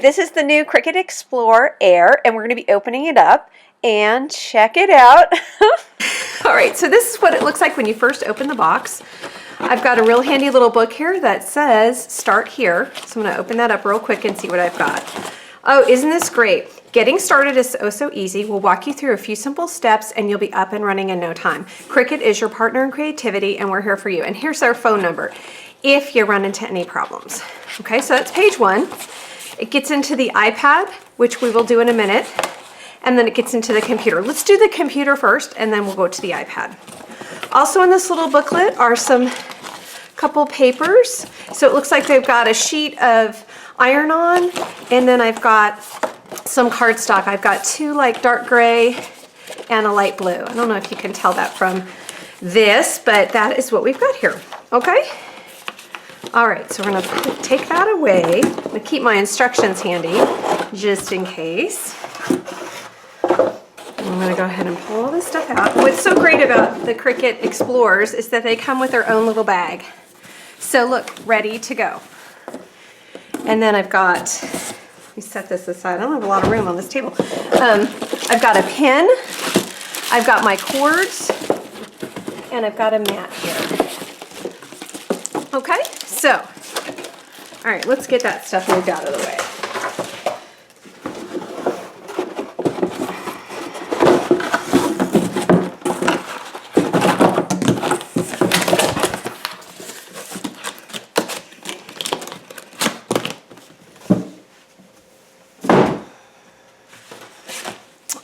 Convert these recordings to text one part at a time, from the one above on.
this is the new Cricut Explore Air, and we're going to be opening it up and check it out. All right, so this is what it looks like when you first open the box. I've got a real handy little book here that says start here. So I'm going to open that up real quick and see what I've got. Oh, isn't this great? Getting started is so easy. We'll walk you through a few simple steps and you'll be up and running in no time. Cricut is your partner in creativity and we're here for you. And here's our phone number if you run into any problems. Okay, so that's page 1. It gets into the iPad, which we will do in a minute, and then it gets into the computer. Let's do the computer first, and then we'll go to the iPad. Also in this little booklet are some couple papers. So it looks like they've got a sheet of iron-on, and then I've got some cardstock. I've got 2 like dark gray and a light blue. I don't know if you can tell that from this, but that is what we've got here, okay? All right, so we're gonna take that away. I'm gonna keep my instructions handy, just in case. I'm gonna go ahead and pull all this stuff out. What's so great about the Cricut Explorers is that they come with their own little bag. So look, ready to go. And then I've got, let me set this aside. I don't have a lot of room on this table. I've got a pen, I've got my cords, and I've got a mat here. Okay, so, all right, let's get that stuff moved out of the way.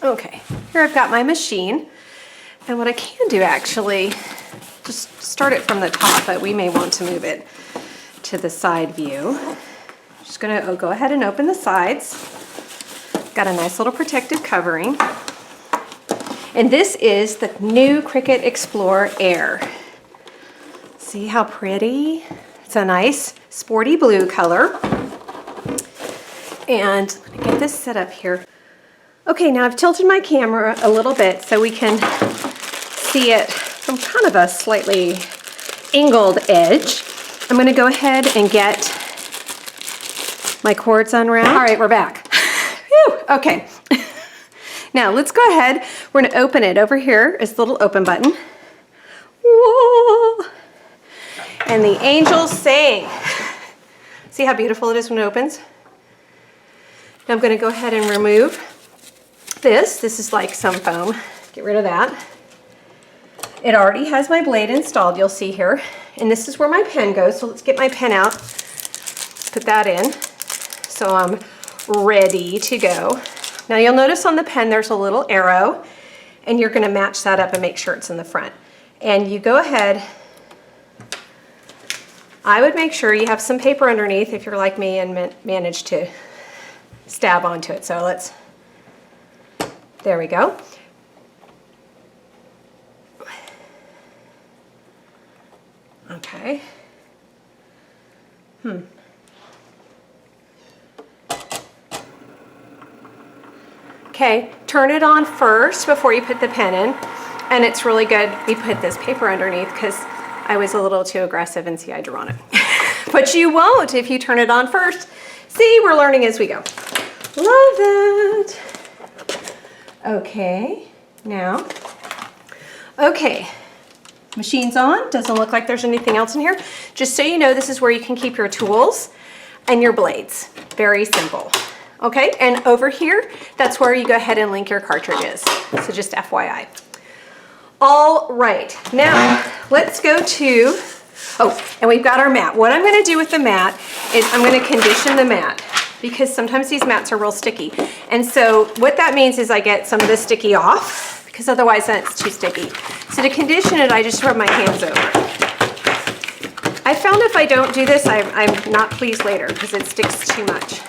Okay, here I've got my machine, and what I can do actually, just start it from the top, but we may want to move it to the side view. Just gonna go ahead and open the sides. Got a nice little protective covering. And this is the new Cricut Explore Air. See how pretty? It's a nice sporty blue color. And let me get this set up here. Okay, now I've tilted my camera a little bit so we can see it from kind of a slightly angled edge. I'm gonna go ahead and get my cords unwound. All right, we're back. Whew, okay. Now let's go ahead. We're gonna open it. Over here is the little open button. Whoa. And the angels sing. See how beautiful it is when it opens? Now I'm gonna go ahead and remove this. This is like some foam. Get rid of that. It already has my blade installed, you'll see here. And this is where my pen goes, so let's get my pen out, put that in, so I'm ready to go. Now you'll notice on the pen there's a little arrow, and you're gonna match that up and make sure it's in the front. And you go ahead, I would make sure you have some paper underneath if you're like me and manage to stab onto it. So let's, there we go. Okay. Okay, turn it on first before you put the pen in. And it's really good we put this paper underneath because I was a little too aggressive and see I drew on it. But you won't if you turn it on first. See, we're learning as we go. Love that. Okay, now, okay. Machine's on, doesn't look like there's anything else in here. Just so you know, this is where you can keep your tools and your blades. Very simple. Okay, and over here, that's where you go ahead and link your cartridges. So just FYI. All right, now let's go to, oh, and we've got our mat. What I'm gonna do with the mat is I'm gonna condition the mat because sometimes these mats are real sticky. And so what that means is I get some of the sticky off because otherwise that's too sticky. So to condition it, I just rub my hands over it. I found if I don't do this, I'm not pleased later because it sticks too much.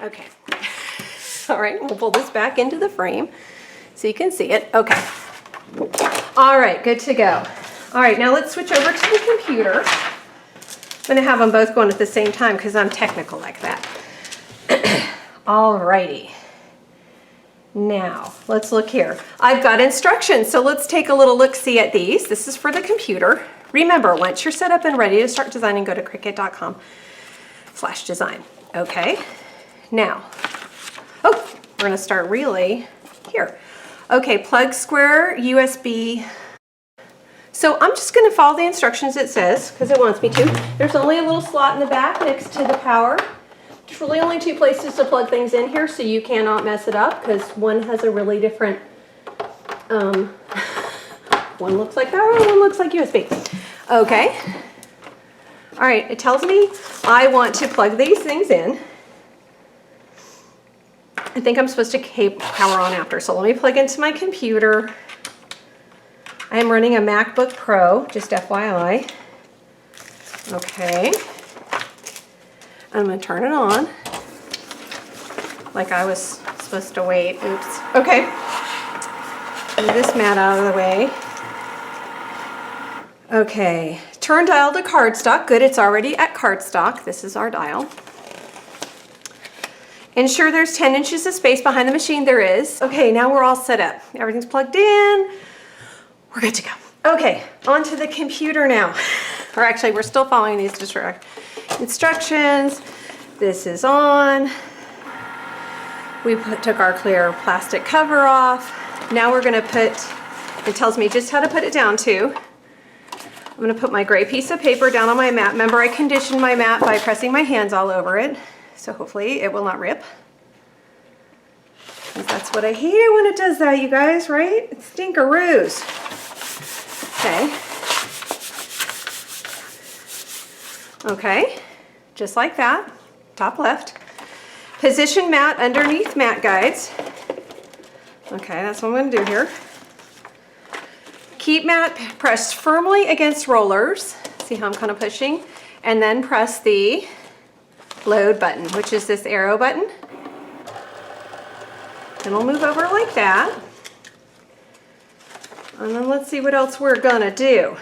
Okay. All right, we'll pull this back into the frame so you can see it. Okay. All right, good to go. All right, now let's switch over to the computer. I'm gonna have them both going at the same time because I'm technical like that. All righty. Now, let's look here. I've got instructions, so let's take a little look-see at these. This is for the computer. Remember, once you're set up and ready to start designing, go to Cricut.com. flash design. Okay, now, oh, we're gonna start really here. Okay, plug square USB. So I'm just gonna follow the instructions it says, because it wants me to. There's only a little slot in the back next to the power. There's really only 2 places to plug things in here, so you cannot mess it up, because one has a really different, one looks like that, one looks like USB. Okay. All right, it tells me I want to plug these things in. I think I'm supposed to keep power on after, so let me plug into my computer. I am running a MacBook Pro, just FYI. Okay. I'm gonna turn it on. Like I was supposed to wait, oops. Okay. Move this mat out of the way. Okay, turn dial to cardstock. Good, it's already at cardstock. This is our dial. Ensure there's 10 inches of space behind the machine. There is. Okay, now we're all set up. Everything's plugged in. We're good to go. Okay, onto the computer now. Or actually, we're still following these instructions. This is on. We took our clear plastic cover off. Now we're gonna put, it tells me just how to put it down too. I'm gonna put my gray piece of paper down on my mat. Remember, I conditioned my mat by pressing my hands all over it. So hopefully it will not rip. Because that's what I hate when it does that, you guys, right? It's stinkeroos. Okay. Okay, just like that, top left. Position mat underneath mat guides. Okay, that's what I'm gonna do here. Keep mat pressed firmly against rollers. See how I'm kind of pushing? And then press the load button, which is this arrow button. Then we'll move over like that. And then let's see what else we're gonna do.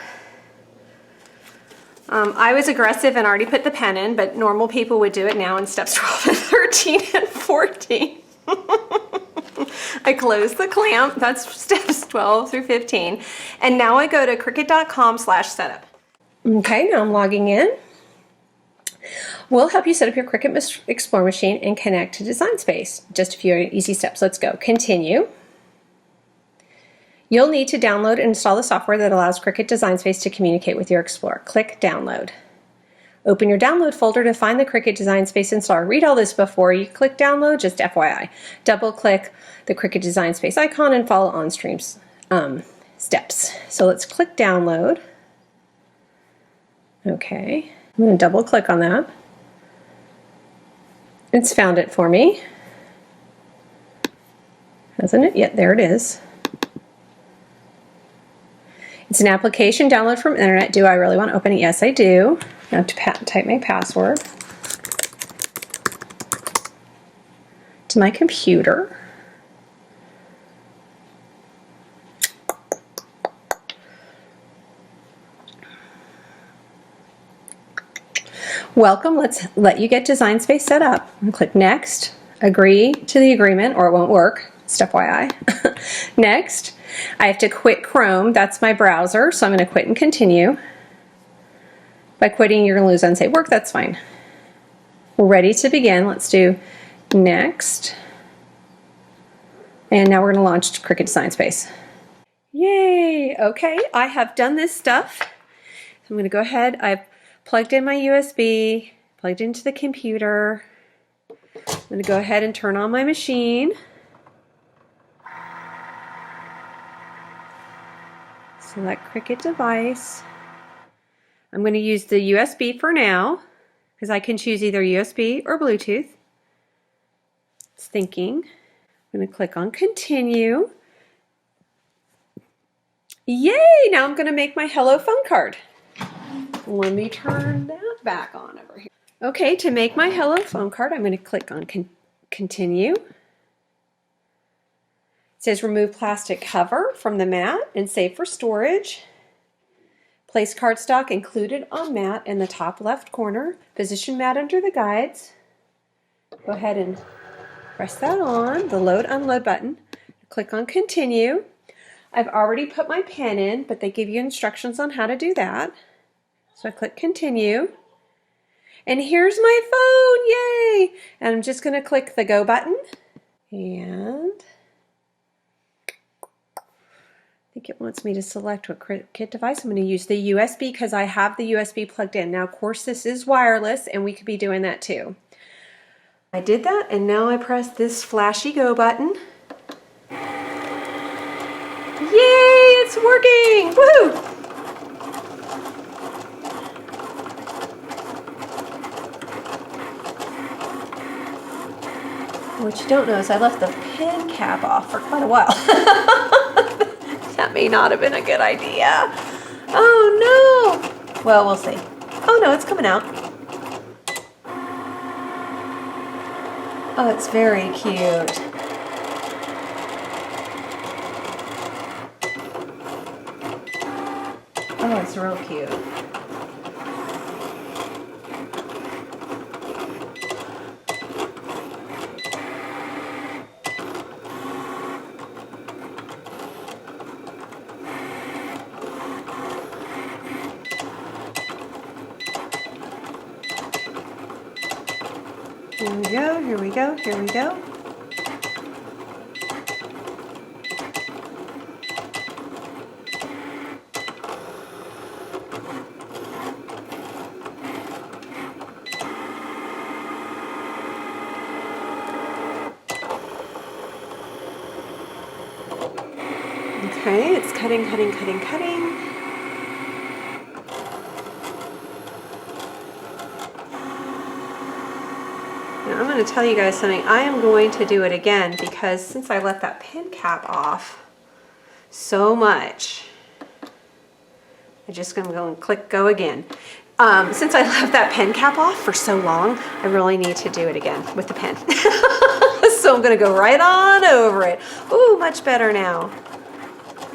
I was aggressive and already put the pen in, but normal people would do it now in steps 12 and 13 and 14. I close the clamp, that's steps 12 through 15. And now I go to cricut.com/setup. Okay, now I'm logging in. We'll help you set up your Cricut Explore machine and connect to Design Space. Just a few easy steps. Let's go. Continue. You'll need to download and install the software that allows Cricut Design Space to communicate with your Explorer. Click Download. Open your download folder to find the Cricut Design Space installer. Read all this before you click download, just FYI. Double click the Cricut Design Space icon and follow on-streams steps. So let's click download. Okay, I'm going to double click on that. It's found it for me. Hasn't it? Yep, there it is. It's an application download from internet. Do I really want to open it? Yes, I do. I have to type my password to my computer. Welcome, let's let you get Design Space set up. And click Next, agree to the agreement or it won't work, just FYI. Next, I have to quit Chrome, that's my browser, so I'm going to quit and continue. By quitting, you're going to lose unsaved work, that's fine. We're ready to begin, let's do Next. And now we're going to launch Cricut Design Space. Yay, okay, I have done this stuff. So I'm going to go ahead, I've plugged in my USB, plugged into the computer. I'm going to go ahead and turn on my machine. Select Cricut device. I'm going to use the USB for now because I can choose either USB or Bluetooth. It's thinking. I'm going to click on continue. Yay! Now I'm going to make my Hello phone card. Let me turn that back on over here. Okay, to make my Hello phone card, I'm going to click on continue. It says remove plastic cover from the mat and save for storage. Place cardstock included on mat in the top left corner. Position mat under the guides. Go ahead and press that on, the load unload button. Click on continue. I've already put my pen in, but they give you instructions on how to do that. So I click continue. And here's my phone, yay! And I'm just gonna click the go button. And I think it wants me to select what Cricut device. I'm gonna use the USB because I have the USB plugged in. Now, of course, this is wireless and we could be doing that too. I did that, and now I press this flashy go button. Yay, it's working! Woohoo! What you don't know is I left the pen cap off for quite a while. That may not have been a good idea. Oh no! Well, we'll see. Oh no, it's coming out. Oh, it's very cute. Oh, it's real cute. Here we go, here we go, here we go. Okay, it's cutting, cutting, cutting, cutting. Now I'm going to tell you guys something. I am going to do it again because since I left that pen cap off so much, I'm just going to go and click go again. Since I left that pen cap off for so long, I really need to do it again with the pen. So I'm going to go right on over it. Ooh, much better now.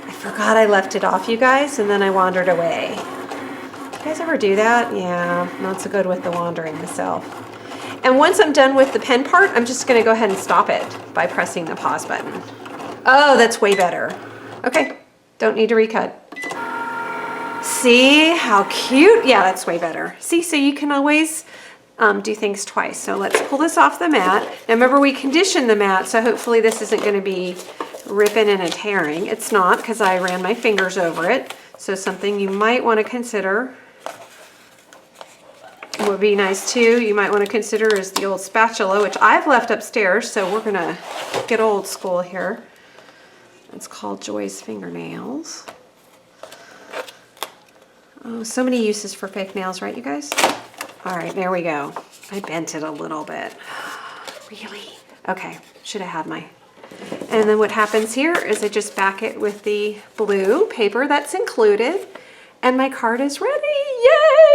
I forgot I left it off, you guys, and then I wandered away. You guys ever do that? Yeah, not so good with the wandering myself. And once I'm done with the pen part, I'm just going to go ahead and stop it by pressing the pause button. Oh, that's way better. Okay, don't need to recut. See how cute? Yeah, that's way better. See, so you can always do things twice. So let's pull this off the mat. Now remember, we conditioned the mat, so hopefully this isn't going to be ripping and tearing. It's not, because I ran my fingers over it. So something you might want to consider would be nice too. You might want to consider is the old spatula, which I've left upstairs. So we're going to get old school here. It's called Joy's Fingernails. Oh, so many uses for fake nails, right, you guys? All right, there we go. I bent it a little bit. Really? Okay, should have had my... And then what happens here is I just back it with the blue paper that's included, and my card is ready. Yay!